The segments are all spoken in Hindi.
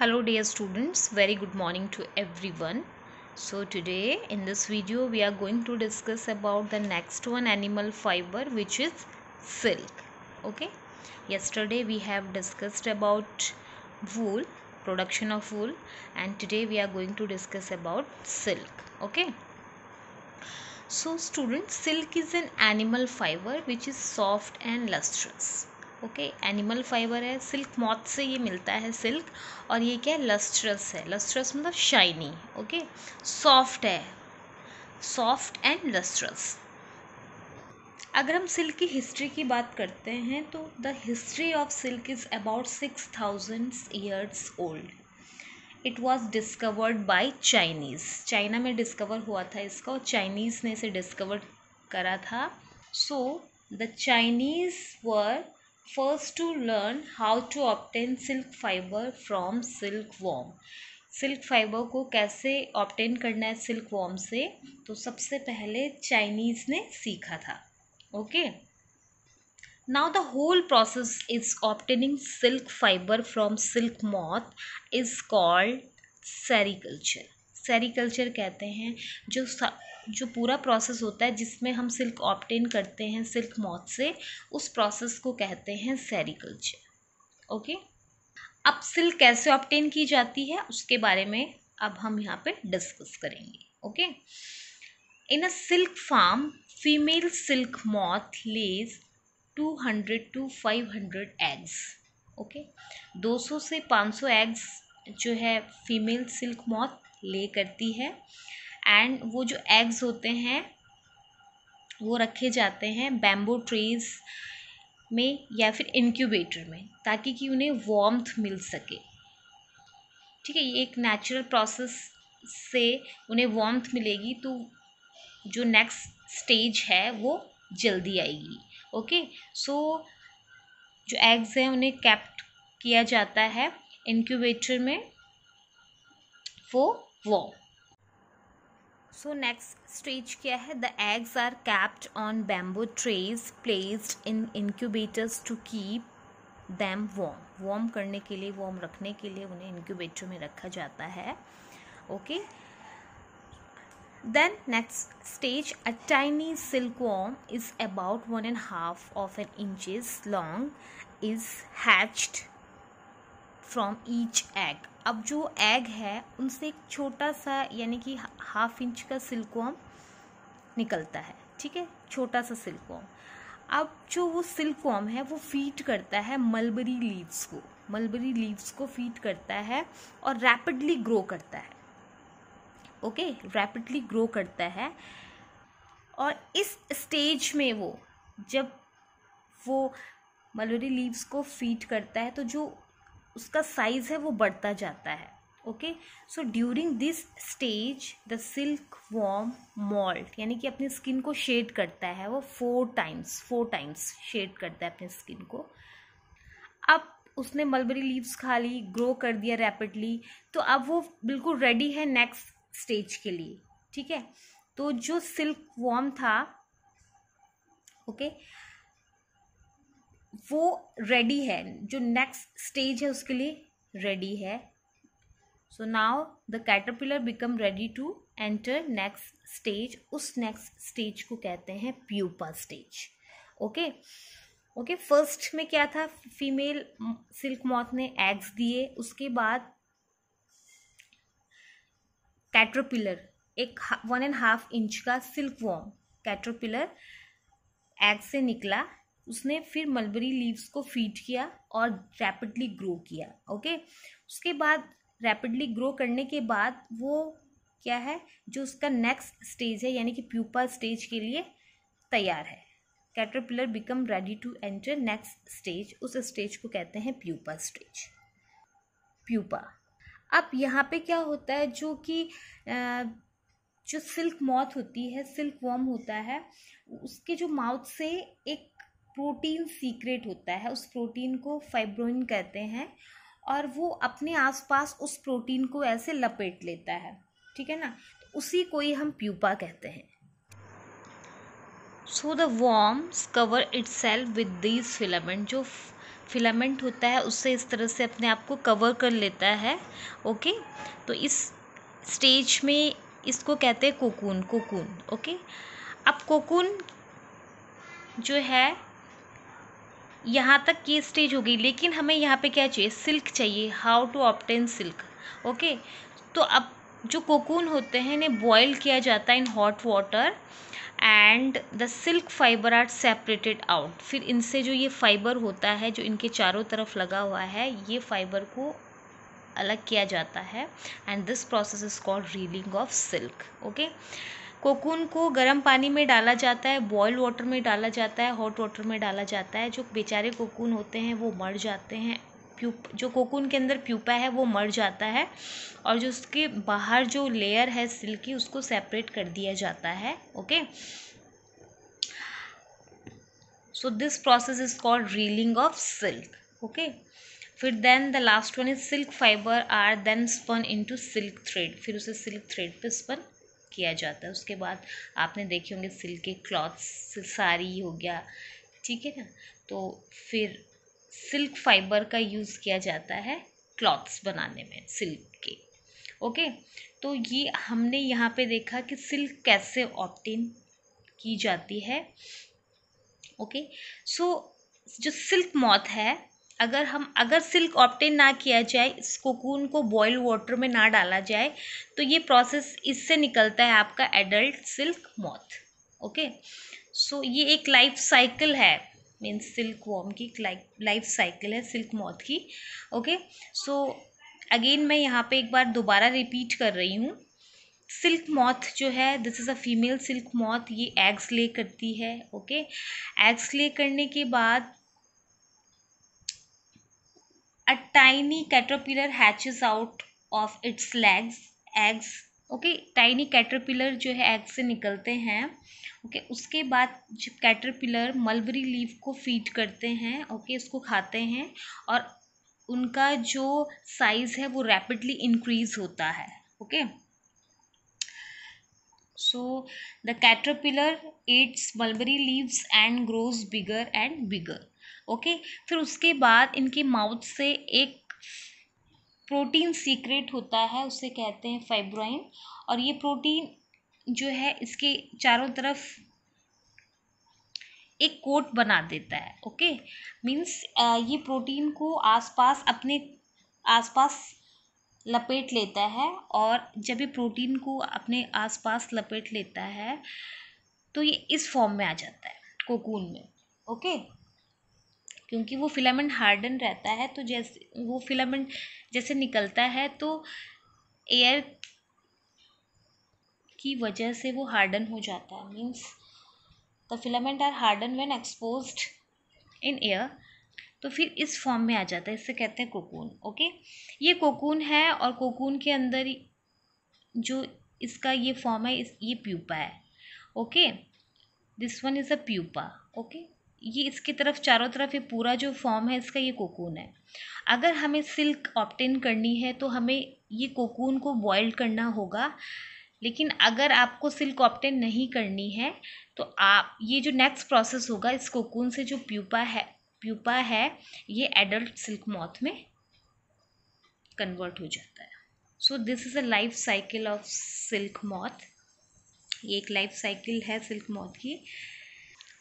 Hello dear students, very good morning to everyone. So today in this video we are going to discuss about the next one animal fiber, which is silk. Okay, yesterday we have discussed about wool, production of wool, and today we are going to discuss about silk. Okay, so students, silk is an animal fiber which is soft and lustrous. Okay, animal fibre है, सिल्क मॉथ से ये मिलता है सिल्क, और ये क्या है, लस्ट्रस है. लस्ट्रस मतलब शाइनी. ओके, सॉफ्ट है, सॉफ्ट एंड लस्ट्रस. अगर हम सिल्क की हिस्ट्री की बात करते हैं तो the history of silk is about 6000 years old. It was discovered by Chinese. China में डिस्कवर हुआ था इसका, और चाइनीज़ ने इसे डिस्कवर करा था. So the Chinese were first to learn how to obtain silk fibre from silkworm. Silk fibre को कैसे ऑब्टेन करना है सिल्क वॉर्म से, तो सबसे पहले चाइनीज़ ने सीखा था. Okay, now the whole process is obtaining silk fiber from silk moth is called sericulture. Sericulture कहते हैं जो पूरा प्रोसेस होता है जिसमें हम सिल्क ऑब्टेन करते हैं सिल्क मॉथ से, उस प्रोसेस को कहते हैं सेरीकल्चर. ओके, अब सिल्क कैसे ऑब्टेन की जाती है उसके बारे में अब हम यहाँ पे डिस्कस करेंगे. Okay, in a silk farm female silk moth lays 200 to 500 eggs. Okay, 200 से 500 एग्स जो है फीमेल सिल्क मॉथ ले करती है. एंड वो जो एग्स होते हैं वो रखे जाते हैं बैम्बू ट्रीज में या फिर इंक्यूबेटर में, ताकि कि उन्हें वार्मथ मिल सके. ठीक है, ये एक नेचुरल प्रोसेस से उन्हें वार्मथ मिलेगी, तो जो नेक्स्ट स्टेज है वो जल्दी आएगी. ओके, सो जो एग्स हैं उन्हें कैप्ट किया जाता है इंक्यूबेटर में for warm. So next stage क्या है, the eggs are kept on bamboo trays placed in incubators to keep them warm. Warm करने के लिए, वार्म रखने के लिए उन्हें इंक्यूबेटर में रखा जाता है. Okay, then next stage, a tiny silkworm is about 1.5 of an inches long is hatched from each egg. अब जो एग है उनसे एक छोटा सा यानी कि 1/2 इंच का सिल्कवर्म निकलता है. ठीक है, छोटा सा सिल्कवर्म. अब जो वो सिल्कवर्म है वो फीड करता है मलबरी लीव्स को. मलबरी लीव्स को फीड करता है और रैपिडली ग्रो करता है. ओके, रैपिडली ग्रो करता है. और इस स्टेज में वो जब वो मलबरी लीव्स को फीड करता है तो जो उसका साइज है वो बढ़ता जाता है. Okay, so during this stage the silk worm malt यानी कि अपनी स्किन को शेड करता है. वो 4 टाइम्स शेड करता है अपनी स्किन को. अब उसने मलबरी लीव्स खा ली, ग्रो कर दिया रैपिडली, तो अब वो बिल्कुल रेडी है नेक्स्ट स्टेज के लिए. ठीक है, तो जो सिल्क वॉर्म था, ओके, वो रेडी है, जो नेक्स्ट स्टेज है उसके लिए रेडी है. So now the caterpillar become ready to enter next stage. उस नेक्स्ट स्टेज को कहते हैं pupa stage. Okay okay, first में क्या था, फीमेल सिल्क मॉथ ने एग्स दिए. उसके बाद कैटरपिलर, एक 1.5 इंच का सिल्क वॉर्म कैटरपिलर एग से निकला. उसने फिर मलबरी लीव्स को फीड किया और रैपिडली ग्रो किया. ओके, उसके बाद रैपिडली ग्रो करने के बाद वो क्या है, जो उसका नेक्स्ट स्टेज है यानी कि प्यूपा स्टेज के लिए तैयार है. Caterpillar become ready to enter next stage. उस स्टेज को कहते हैं प्यूपा स्टेज. प्यूपा. अब यहाँ पे क्या होता है, जो कि जो सिल्क मॉथ होती है, सिल्क वॉर्म होता है, उसके जो माउथ से एक प्रोटीन सीक्रेट होता है. उस प्रोटीन को फाइब्रोइन कहते हैं, और वो अपने आसपास उस प्रोटीन को ऐसे लपेट लेता है. ठीक है ना, तो उसी को ही हम प्यूपा कहते हैं. So the worms cover itself with these filament. जो फिलामेंट होता है उससे इस तरह से अपने आप को कवर कर लेता है। ओके, तो इस स्टेज में इसको कहते हैं कोकून। Cocoon, okay. अब कोकून जो है, यहाँ तक ये स्टेज हो गई, लेकिन हमें यहाँ पे क्या चाहिए, सिल्क चाहिए। How to obtain silk, okay. तो अब जो कोकून होते हैं इन्हें बॉयल किया जाता है in hot water and the silk fibre are separated out. फिर इनसे जो ये फाइबर होता है जो इनके चारों तरफ लगा हुआ है, ये फाइबर को अलग किया जाता है and this process is called reeling of silk. Okay, cocoon को गर्म पानी में डाला जाता है, बॉयल वाटर में डाला जाता है, हॉट वाटर में डाला जाता है। जो बेचारे कोकून होते हैं वो मर जाते हैं, जो कोकून के अंदर प्यूपा है वो मर जाता है और जो उसके बाहर जो लेयर है सिल्क की उसको सेपरेट कर दिया जाता है। Okay, so this process is called reeling of silk. Okay, फिर then the last one is silk fibre are then spun into silk thread. फिर उसे सिल्क थ्रेड पे स्पन किया जाता है। उसके बाद आपने देखे होंगे सिल्क के क्लॉथ्स, साड़ी हो गया, ठीक है ना। तो फिर सिल्क फाइबर का यूज़ किया जाता है क्लॉथ्स बनाने में सिल्क के। ओके, तो ये हमने यहाँ पे देखा कि सिल्क कैसे ऑब्टेन की जाती है। ओके, सो जो सिल्क मॉथ है, अगर सिल्क ऑब्टेन ना किया जाए, इस कोकून को बॉयल वाटर में ना डाला जाए, तो ये प्रोसेस इससे निकलता है आपका एडल्ट सिल्क मॉथ। ओके, सो ये एक लाइफ साइकिल है, मीन्स सिल्क वॉर्म की लाइफ साइकिल है सिल्क मॉथ की। ओके, सो अगेन मैं यहाँ पे एक बार दोबारा रिपीट कर रही हूँ। सिल्क मॉथ जो है, this is a female silk moth, ये एग्स ले करती है। ओके, एग्स ले करने के बाद a tiny caterpillar hatches out of its eggs। Okay, tiny caterpillar जो है एग से निकलते हैं। ओके, उसके बाद जब कैटरपिलर मलबरी लीफ को फीड करते हैं, ओके, इसको खाते हैं और उनका जो साइज है वो रैपिडली इंक्रीज होता है। Okay, so the caterpillar eats mulberry leaves and grows bigger and bigger। Okay, फिर उसके बाद इनके माउथ से एक प्रोटीन सीक्रेट होता है, उसे कहते हैं फाइब्रोइन। और ये प्रोटीन जो है इसके चारों तरफ एक कोट बना देता है। ओके, मीन्स ये प्रोटीन को आसपास अपने आसपास लपेट लेता है और जब ये प्रोटीन को अपने आसपास लपेट लेता है तो ये इस फॉर्म में आ जाता है कोकून में। ओके, क्योंकि वो फिलामेंट हार्डन रहता है, तो जैसे वो फिलामेंट जैसे निकलता है तो एयर की वजह से वो हार्डन हो जाता है। Means the filament are harden when exposed in air, तो फिर इस फॉर्म में आ जाता है, इससे कहते हैं कोकून। ओके, ये कोकून है और कोकून के अंदर जो इसका ये फॉर्म है, ये प्यूपा है। Okay, this one is a pupa. Okay, ये इसकी तरफ चारों तरफ ये पूरा जो फॉर्म है इसका, ये कोकून है। अगर हमें सिल्क ऑब्टेन करनी है तो हमें ये कोकून को बॉयल करना होगा, लेकिन अगर आपको सिल्क ऑब्टेन नहीं करनी है तो आप ये जो नेक्स्ट प्रोसेस होगा, इस कोकून से जो प्यूपा है ये एडल्ट सिल्क मॉथ में कन्वर्ट हो जाता है। So this is a life cycle of silk moth. ये एक लाइफ साइकिल है सिल्क मॉथ की।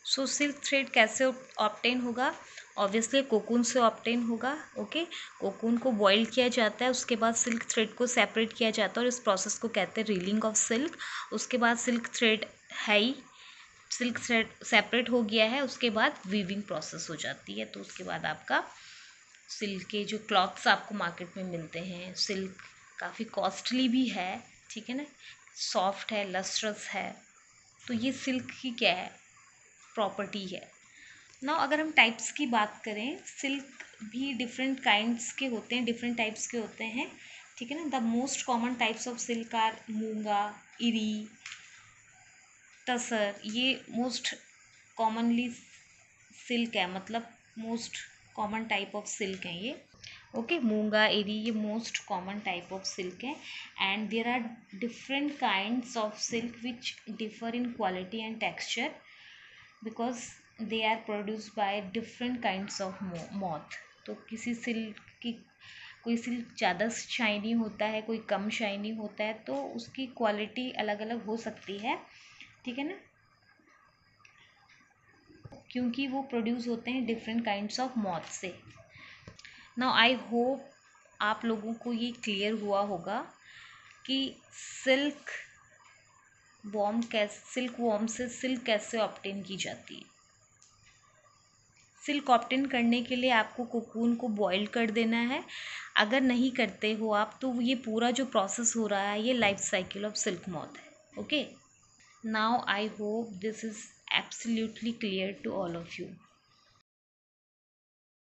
सो सिल्क थ्रेड कैसे ऑब्टेन होगा, ऑब्वियसली कोकून से ऑब्टेन होगा। ओके, कोकून को बॉईल किया जाता है, उसके बाद सिल्क थ्रेड को सेपरेट किया जाता है और इस प्रोसेस को कहते हैं रीलिंग ऑफ सिल्क। उसके बाद सिल्क थ्रेड है ही, सिल्क थ्रेड सेपरेट हो गया है, उसके बाद वीविंग प्रोसेस हो जाती है। तो उसके बाद आपका सिल्क के जो क्लॉथ्स आपको मार्केट में मिलते हैं, सिल्क काफ़ी कॉस्टली भी है, ठीक है ना, सॉफ्ट है, लस्ट्रस है, तो ये सिल्क की क्या है, प्रॉपर्टी है। ना अगर हम टाइप्स की बात करें, सिल्क भी डिफरेंट काइंड्स के होते हैं, डिफरेंट टाइप्स के होते हैं, ठीक है ना। The most common types of silk are Muga, Eri, Tasar. ये मोस्ट कॉमनली सिल्क है, मतलब most common type of silk है ये। ओके, मूंगा, एरी, ये most common type of silk है and there are different kinds of silk which differ in quality and texture because they are produce by different kinds of moth. तो किसी सिल्क की, कोई सिल्क ज़्यादा शाइनी होता है, कोई कम शाइनी होता है, तो उसकी क्वालिटी अलग अलग हो सकती है, ठीक है ना, क्योंकि वो प्रोड्यूस होते हैं डिफरेंट काइंड्स ऑफ मॉथ से। नाउ आई होप आप लोगों को ये क्लियर हुआ होगा कि सिल्क सिल्क वॉर्म से सिल्क कैसे ऑब्टेन की जाती है। सिल्क ऑब्टेन करने के लिए आपको कोकून को बॉईल कर देना है। अगर नहीं करते हो आप, तो ये पूरा जो प्रोसेस हो रहा है, ये life cycle of silk moth है। Okay, now I hope this is absolutely clear to all of you.